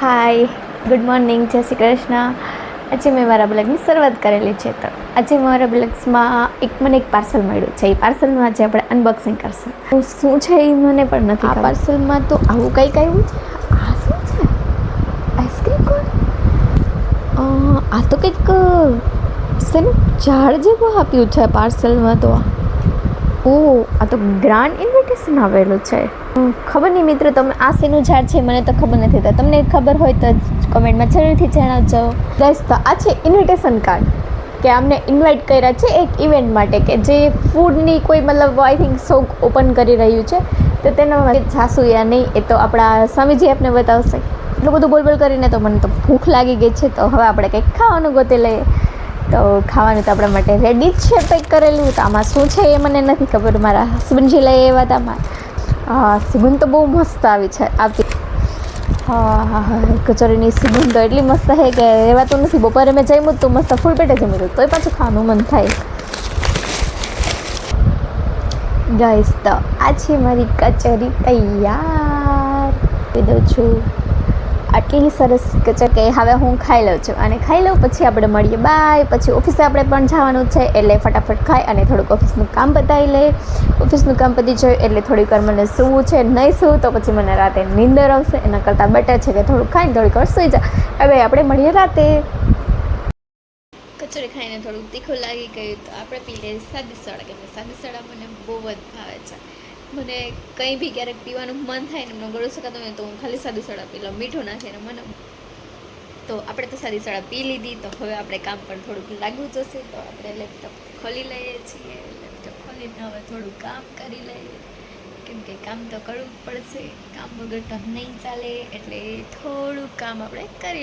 હાય, good morning, જય શ્રી કૃષ્ણ. આજે મેં મારા બ્લોગની શરૂઆત કરેલી છે. તો આજે મારા બ્લોગ્સમાં મને એક પાર્સલ મળ્યું છે. એ પાર્સલનું આજે આપણે અનબોક્સિંગ કરશું. તો શું છે એ મને પણ નથી ખબર. આ પાર્સલમાં તો આવું કંઈક આવ્યું છે. આ શું છે? આઈસ્ક્રીમ કોન? આ તો કંઈક શેનું ઝાડ જેવું આપ્યું છે પાર્સલમાં. તો આ તો ગ્રાન્ડ ઇન્વિટેશન આવેલું છે. ખબર નહીં મિત્રો, તમે આ શેનું ઝાડ છે મને તો ખબર નથી. તો તમને ખબર હોય તો કમેન્ટમાં જરૂરથી જણાવજો. ગાઈસ, તો આ છે ઇન્વિટેશન કાર્ડ કે અમને ઇન્વાઇટ કર્યા છે એક ઇવેન્ટ માટે, કે જે ફૂડની કોઈ મતલબ આઈ થિંક શોપ ઓપન કરી રહ્યું છે. તો તેનો જાસુ યા નહીં એ તો આપણા સ્વામીજી આપને બતાવશે. એટલું બધું બોલ કરીને તો મને તો ભૂખ લાગી ગઈ છે. તો હવે આપણે કંઈક ખાવાનું ગોતી લઈએ. તો ખાવાનું તો આપણા માટે રેડી જ છે પેક કરેલું. તો આમાં શું છે એ મને નથી ખબર. મારા હસબન્ડજી લઈ આવ્યા હતા આમાં. સુગંધ તો બહુ મસ્ત આવી છે. કચોરીની સુગંધ તો એટલી મસ્ત છે કે રહેવાતું નથી. બપોરે મેં જમ્યું તો મસ્ત ફૂલ પેટે જમ્યું હતું, તોય પાછું ખાવાનું મન થાય. ગાઈસ, તો આ છે મારી કચોરી તૈયાર. કહી દઉં છું આટલી સરસ કચોરી કે હવે હું ખાઈ લઉં છું. અને ખાઈ લઉં પછી આપણે મળીએ. બાય. પછી ઓફિસે આપણે પણ જવાનું છે, એટલે ફટાફટ ખાઈ અને થોડુંક ઓફિસનું કામ પતાવી લે. ઓફિસનું કામ પતી જોયું એટલે થોડીક વાર મને સૂવું છે. નહીં સૂવું તો પછી મને રાતે નીંદર આવશે. એના કરતાં બેટર છે કે થોડુંક ખાઈને થોડીક વાર સૂઈ જાય. હવે આપણે મળીએ રાતે. કચોરી ખાઈને થોડુંક તીખું લાગી ગયું તો આપણે પી લઈએ સાદી સોડા. કેમ કે સાદી સોડા મને બહુ જ ભાવે છે. મને કંઈ બી ક્યારેક પીવાનું મન થાય ને એમનો ગળું શકાતું હોય તો હું ખાલી સાદી સોડા પી લઉં, મીઠું નાખીને. મને તો આપણે તો સાદી સોડા પી લીધી. તો હવે આપણે કામ પણ થોડુંક લાગવું જશે. તો આપણે લેપટોપ ખોલી લઈએ છીએ. લેપટોપ ખોલીને હવે થોડું કામ કરી લઈએ, કેમ કે કામ તો કરવું પડશે. કામ વગર તો નહીં ચાલે. એટલે થોડું કામ આપણે કરી